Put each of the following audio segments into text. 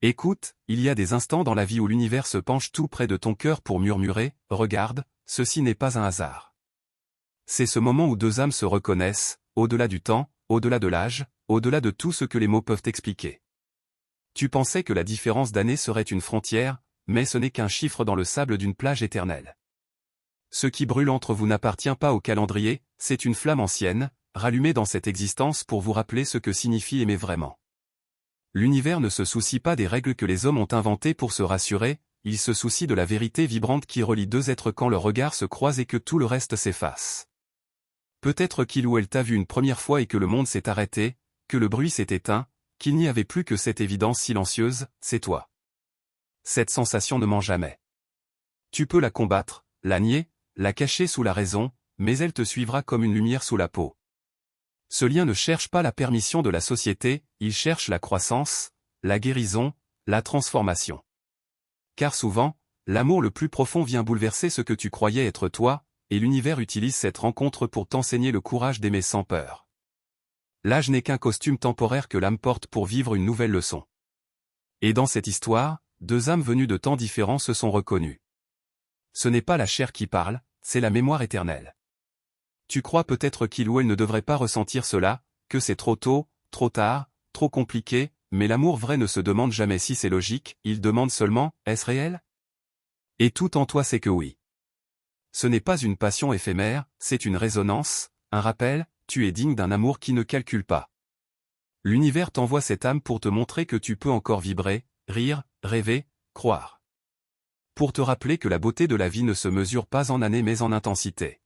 Écoute, il y a des instants dans la vie où l'univers se penche tout près de ton cœur pour murmurer « Regarde, ceci n'est pas un hasard ». C'est ce moment où deux âmes se reconnaissent, au-delà du temps, au-delà de l'âge, au-delà de tout ce que les mots peuvent expliquer. Tu pensais que la différence d'années serait une frontière, mais ce n'est qu'un chiffre dans le sable d'une plage éternelle. Ce qui brûle entre vous n'appartient pas au calendrier, c'est une flamme ancienne, rallumée dans cette existence pour vous rappeler ce que signifie aimer vraiment. L'univers ne se soucie pas des règles que les hommes ont inventées pour se rassurer, il se soucie de la vérité vibrante qui relie deux êtres quand leurs regards se croisent et que tout le reste s'efface. Peut-être qu'il ou elle t'a vu une première fois et que le monde s'est arrêté, que le bruit s'est éteint, qu'il n'y avait plus que cette évidence silencieuse, c'est toi. Cette sensation ne ment jamais. Tu peux la combattre, la nier, la cacher sous la raison, mais elle te suivra comme une lumière sous la peau. Ce lien ne cherche pas la permission de la société, il cherche la croissance, la guérison, la transformation. Car souvent, l'amour le plus profond vient bouleverser ce que tu croyais être toi, et l'univers utilise cette rencontre pour t'enseigner le courage d'aimer sans peur. L'âge n'est qu'un costume temporaire que l'âme porte pour vivre une nouvelle leçon. Et dans cette histoire, deux âmes venues de temps différents se sont reconnues. Ce n'est pas la chair qui parle, c'est la mémoire éternelle. Tu crois peut-être qu'il ou elle ne devrait pas ressentir cela, que c'est trop tôt, trop tard, trop compliqué, mais l'amour vrai ne se demande jamais si c'est logique, il demande seulement « est-ce réel ?» Et tout en toi sait que oui. Ce n'est pas une passion éphémère, c'est une résonance, un rappel, tu es digne d'un amour qui ne calcule pas. L'univers t'envoie cette âme pour te montrer que tu peux encore vibrer, rire, rêver, croire. Pour te rappeler que la beauté de la vie ne se mesure pas en années mais en intensité.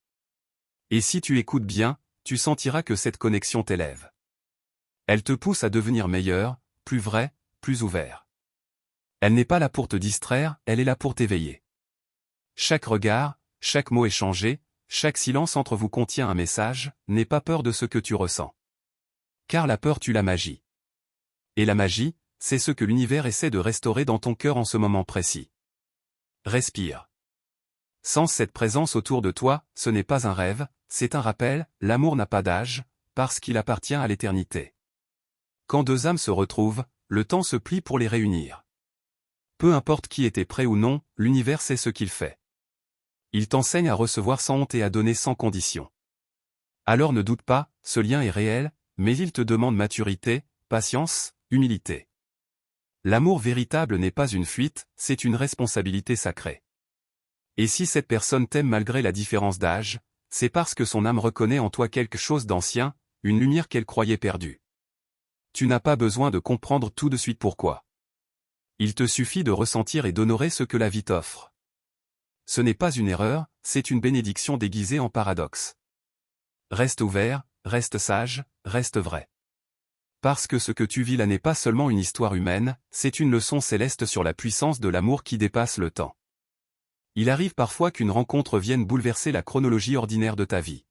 Et si tu écoutes bien, tu sentiras que cette connexion t'élève. Elle te pousse à devenir meilleur, plus vrai, plus ouvert. Elle n'est pas là pour te distraire, elle est là pour t'éveiller. Chaque regard, chaque mot échangé, chaque silence entre vous contient un message, n'aie pas peur de ce que tu ressens. Car la peur tue la magie. Et la magie, c'est ce que l'univers essaie de restaurer dans ton cœur en ce moment précis. Respire. Sens cette présence autour de toi, ce n'est pas un rêve, c'est un rappel, l'amour n'a pas d'âge, parce qu'il appartient à l'éternité. Quand deux âmes se retrouvent, le temps se plie pour les réunir. Peu importe qui était prêt ou non, l'univers sait ce qu'il fait. Il t'enseigne à recevoir sans honte et à donner sans condition. Alors ne doute pas, ce lien est réel, mais il te demande maturité, patience, humilité. L'amour véritable n'est pas une fuite, c'est une responsabilité sacrée. Et si cette personne t'aime malgré la différence d'âge, c'est parce que son âme reconnaît en toi quelque chose d'ancien, une lumière qu'elle croyait perdue. Tu n'as pas besoin de comprendre tout de suite pourquoi. Il te suffit de ressentir et d'honorer ce que la vie t'offre. Ce n'est pas une erreur, c'est une bénédiction déguisée en paradoxe. Reste ouvert, reste sage, reste vrai. Parce que ce que tu vis là n'est pas seulement une histoire humaine, c'est une leçon céleste sur la puissance de l'amour qui dépasse le temps. Il arrive parfois qu'une rencontre vienne bouleverser la chronologie ordinaire de ta vie.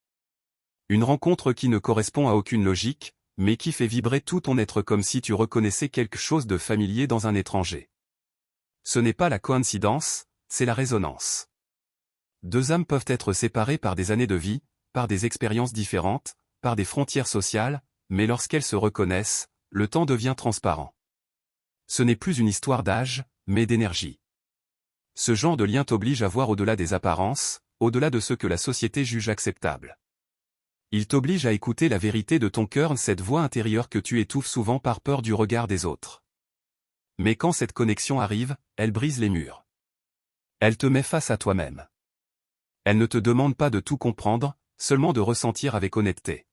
Une rencontre qui ne correspond à aucune logique, mais qui fait vibrer tout ton être comme si tu reconnaissais quelque chose de familier dans un étranger. Ce n'est pas la coïncidence, c'est la résonance. Deux âmes peuvent être séparées par des années de vie, par des expériences différentes, par des frontières sociales, mais lorsqu'elles se reconnaissent, le temps devient transparent. Ce n'est plus une histoire d'âge, mais d'énergie. Ce genre de lien t'oblige à voir au-delà des apparences, au-delà de ce que la société juge acceptable. Il t'oblige à écouter la vérité de ton cœur, cette voix intérieure que tu étouffes souvent par peur du regard des autres. Mais quand cette connexion arrive, elle brise les murs. Elle te met face à toi-même. Elle ne te demande pas de tout comprendre, seulement de ressentir avec honnêteté.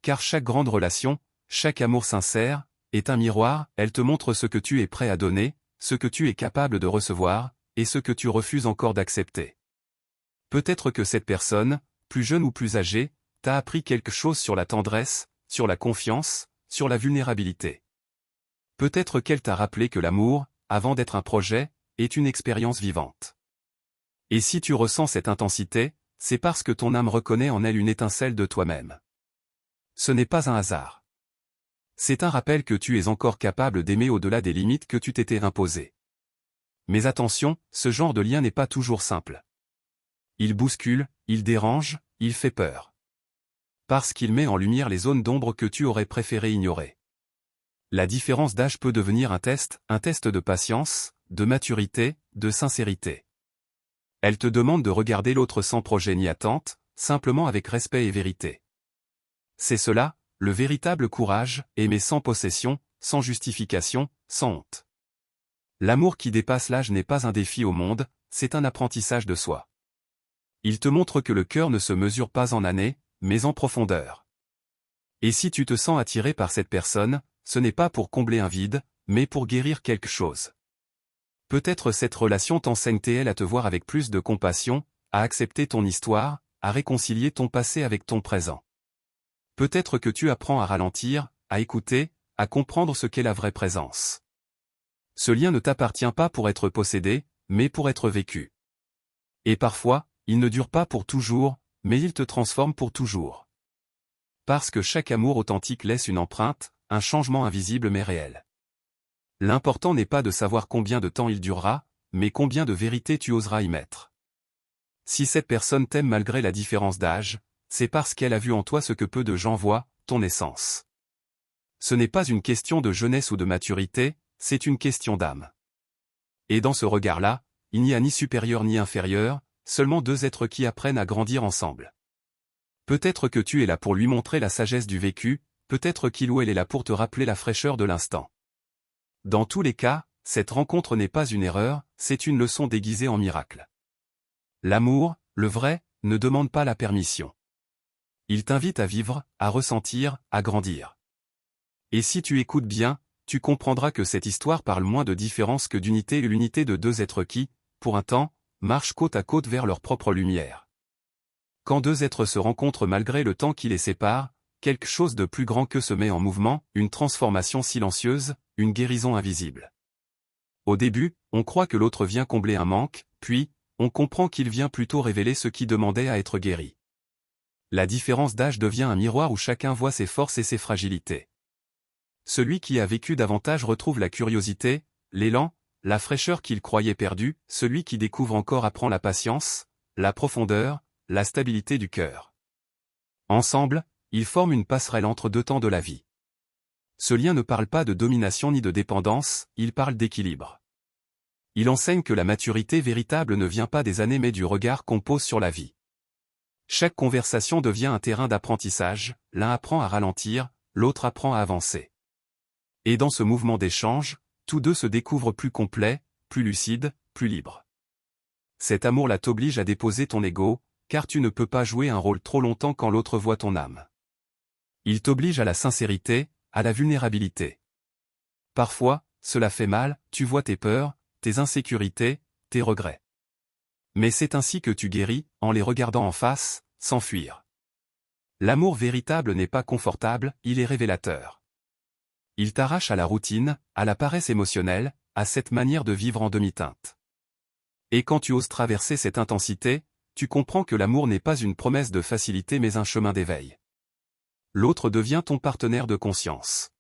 Car chaque grande relation, chaque amour sincère, est un miroir, elle te montre ce que tu es prêt à donner, ce que tu es capable de recevoir, et ce que tu refuses encore d'accepter. Peut-être que cette personne, plus jeune ou plus âgée, t'a appris quelque chose sur la tendresse, sur la confiance, sur la vulnérabilité. Peut-être qu'elle t'a rappelé que l'amour, avant d'être un projet, est une expérience vivante. Et si tu ressens cette intensité, c'est parce que ton âme reconnaît en elle une étincelle de toi-même. Ce n'est pas un hasard. C'est un rappel que tu es encore capable d'aimer au-delà des limites que tu t'étais imposées. Mais attention, ce genre de lien n'est pas toujours simple. Il bouscule, il dérange, il fait peur. Parce qu'il met en lumière les zones d'ombre que tu aurais préféré ignorer. La différence d'âge peut devenir un test de patience, de maturité, de sincérité. Elle te demande de regarder l'autre sans projet ni attente, simplement avec respect et vérité. C'est cela, le véritable courage, aimer sans possession, sans justification, sans honte. L'amour qui dépasse l'âge n'est pas un défi au monde, c'est un apprentissage de soi. Il te montre que le cœur ne se mesure pas en années, mais en profondeur. Et si tu te sens attiré par cette personne, ce n'est pas pour combler un vide, mais pour guérir quelque chose. Peut-être cette relation t'enseigne-t-elle à te voir avec plus de compassion, à accepter ton histoire, à réconcilier ton passé avec ton présent. Peut-être que tu apprends à ralentir, à écouter, à comprendre ce qu'est la vraie présence. Ce lien ne t'appartient pas pour être possédé, mais pour être vécu. Et parfois, il ne dure pas pour toujours, mais il te transforme pour toujours. Parce que chaque amour authentique laisse une empreinte, un changement invisible mais réel. L'important n'est pas de savoir combien de temps il durera, mais combien de vérité tu oseras y mettre. Si cette personne t'aime malgré la différence d'âge, c'est parce qu'elle a vu en toi ce que peu de gens voient, ton essence. Ce n'est pas une question de jeunesse ou de maturité, c'est une question d'âme. Et dans ce regard-là, il n'y a ni supérieur ni inférieur, seulement deux êtres qui apprennent à grandir ensemble. Peut-être que tu es là pour lui montrer la sagesse du vécu, peut-être qu'il ou elle est là pour te rappeler la fraîcheur de l'instant. Dans tous les cas, cette rencontre n'est pas une erreur, c'est une leçon déguisée en miracle. L'amour, le vrai, ne demande pas la permission. Il t'invite à vivre, à ressentir, à grandir. Et si tu écoutes bien, tu comprendras que cette histoire parle moins de différence que d'unité et l'unité de deux êtres qui, pour un temps, marchent côte à côte vers leur propre lumière. Quand deux êtres se rencontrent malgré le temps qui les sépare, quelque chose de plus grand qu'eux se met en mouvement, une transformation silencieuse, une guérison invisible. Au début, on croit que l'autre vient combler un manque, puis, on comprend qu'il vient plutôt révéler ce qui demandait à être guéri. La différence d'âge devient un miroir où chacun voit ses forces et ses fragilités. Celui qui a vécu davantage retrouve la curiosité, l'élan, la fraîcheur qu'il croyait perdue, celui qui découvre encore apprend la patience, la profondeur, la stabilité du cœur. Ensemble, ils forment une passerelle entre deux temps de la vie. Ce lien ne parle pas de domination ni de dépendance, il parle d'équilibre. Il enseigne que la maturité véritable ne vient pas des années mais du regard qu'on pose sur la vie. Chaque conversation devient un terrain d'apprentissage, l'un apprend à ralentir, l'autre apprend à avancer. Et dans ce mouvement d'échange, tous deux se découvrent plus complets, plus lucides, plus libres. Cet amour-là t'oblige à déposer ton ego, car tu ne peux pas jouer un rôle trop longtemps quand l'autre voit ton âme. Il t'oblige à la sincérité, à la vulnérabilité. Parfois, cela fait mal, tu vois tes peurs, tes insécurités, tes regrets. Mais c'est ainsi que tu guéris, en les regardant en face, sans fuir. L'amour véritable n'est pas confortable, il est révélateur. Il t'arrache à la routine, à la paresse émotionnelle, à cette manière de vivre en demi-teinte. Et quand tu oses traverser cette intensité, tu comprends que l'amour n'est pas une promesse de facilité mais un chemin d'éveil. L'autre devient ton partenaire de conscience.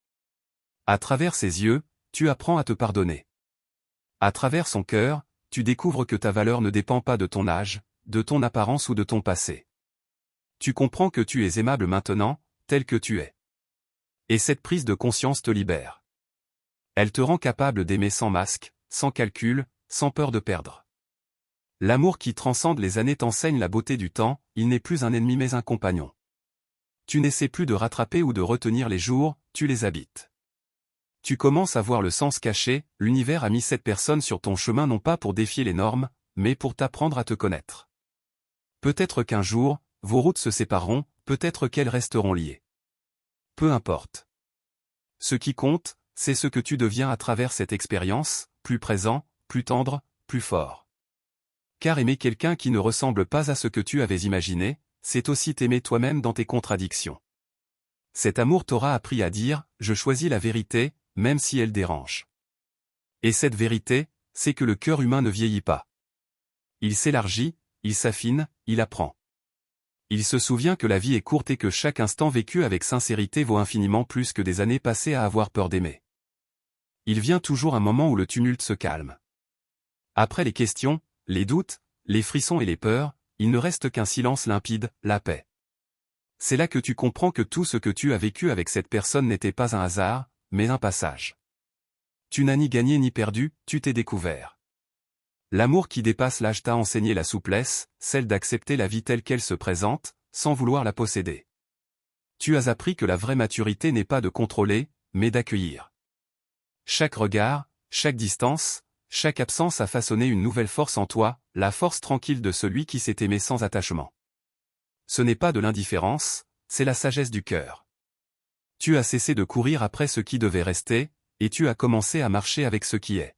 À travers ses yeux, tu apprends à te pardonner. À travers son cœur, tu découvres que ta valeur ne dépend pas de ton âge, de ton apparence ou de ton passé. Tu comprends que tu es aimable maintenant, tel que tu es. Et cette prise de conscience te libère. Elle te rend capable d'aimer sans masque, sans calcul, sans peur de perdre. L'amour qui transcende les années t'enseigne la beauté du temps, il n'est plus un ennemi mais un compagnon. Tu n'essaies plus de rattraper ou de retenir les jours, tu les habites. Tu commences à voir le sens caché, l'univers a mis cette personne sur ton chemin non pas pour défier les normes, mais pour t'apprendre à te connaître. Peut-être qu'un jour, vos routes se sépareront, peut-être qu'elles resteront liées. Peu importe. Ce qui compte, c'est ce que tu deviens à travers cette expérience, plus présent, plus tendre, plus fort. Car aimer quelqu'un qui ne ressemble pas à ce que tu avais imaginé, c'est aussi t'aimer toi-même dans tes contradictions. Cet amour t'aura appris à dire « je choisis la vérité », même si elle dérange. Et cette vérité, c'est que le cœur humain ne vieillit pas. Il s'élargit, il s'affine, il apprend. Il se souvient que la vie est courte et que chaque instant vécu avec sincérité vaut infiniment plus que des années passées à avoir peur d'aimer. Il vient toujours un moment où le tumulte se calme. Après les questions, les doutes, les frissons et les peurs, il ne reste qu'un silence limpide, la paix. C'est là que tu comprends que tout ce que tu as vécu avec cette personne n'était pas un hasard, mais un passage. Tu n'as ni gagné ni perdu, tu t'es découvert. L'amour qui dépasse l'âge t'a enseigné la souplesse, celle d'accepter la vie telle qu'elle se présente, sans vouloir la posséder. Tu as appris que la vraie maturité n'est pas de contrôler, mais d'accueillir. Chaque regard, chaque distance, chaque absence a façonné une nouvelle force en toi, la force tranquille de celui qui s'est aimé sans attachement. Ce n'est pas de l'indifférence, c'est la sagesse du cœur. Tu as cessé de courir après ce qui devait rester, et tu as commencé à marcher avec ce qui est.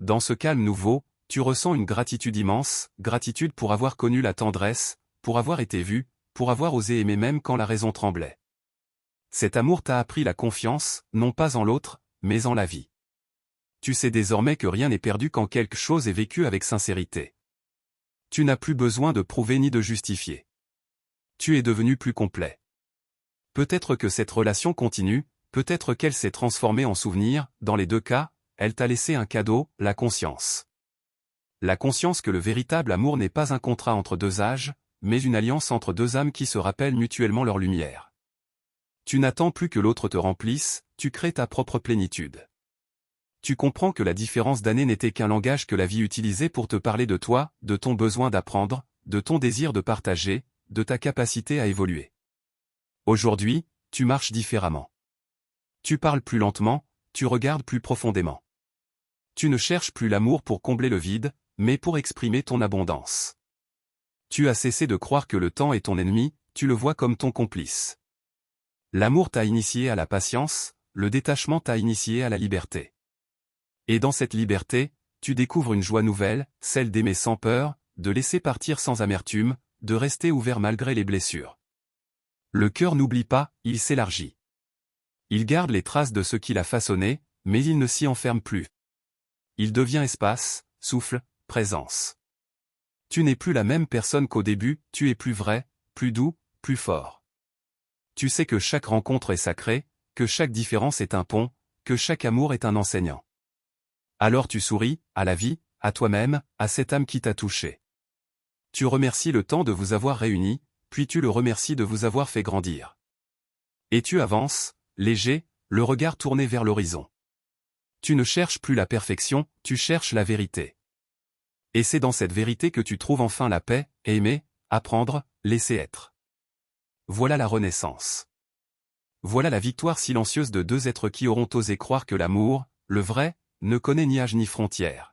Dans ce calme nouveau, tu ressens une gratitude immense, gratitude pour avoir connu la tendresse, pour avoir été vu, pour avoir osé aimer même quand la raison tremblait. Cet amour t'a appris la confiance, non pas en l'autre, mais en la vie. Tu sais désormais que rien n'est perdu quand quelque chose est vécu avec sincérité. Tu n'as plus besoin de prouver ni de justifier. Tu es devenu plus complet. Peut-être que cette relation continue, peut-être qu'elle s'est transformée en souvenir, dans les deux cas, elle t'a laissé un cadeau, la conscience. La conscience que le véritable amour n'est pas un contrat entre deux âges, mais une alliance entre deux âmes qui se rappellent mutuellement leur lumière. Tu n'attends plus que l'autre te remplisse, tu crées ta propre plénitude. Tu comprends que la différence d'années n'était qu'un langage que la vie utilisait pour te parler de toi, de ton besoin d'apprendre, de ton désir de partager, de ta capacité à évoluer. Aujourd'hui, tu marches différemment. Tu parles plus lentement, tu regardes plus profondément. Tu ne cherches plus l'amour pour combler le vide, mais pour exprimer ton abondance. Tu as cessé de croire que le temps est ton ennemi, tu le vois comme ton complice. L'amour t'a initié à la patience, le détachement t'a initié à la liberté. Et dans cette liberté, tu découvres une joie nouvelle, celle d'aimer sans peur, de laisser partir sans amertume, de rester ouvert malgré les blessures. Le cœur n'oublie pas, il s'élargit. Il garde les traces de ce qu'il a façonné, mais il ne s'y enferme plus. Il devient espace, souffle, présence. Tu n'es plus la même personne qu'au début, tu es plus vrai, plus doux, plus fort. Tu sais que chaque rencontre est sacrée, que chaque différence est un pont, que chaque amour est un enseignant. Alors tu souris, à la vie, à toi-même, à cette âme qui t'a touché. Tu remercies le temps de vous avoir réunis, puis tu le remercies de vous avoir fait grandir. Et tu avances, léger, le regard tourné vers l'horizon. Tu ne cherches plus la perfection, tu cherches la vérité. Et c'est dans cette vérité que tu trouves enfin la paix, aimer, apprendre, laisser être. Voilà la renaissance. Voilà la victoire silencieuse de deux êtres qui auront osé croire que l'amour, le vrai, ne connaît ni âge ni frontières.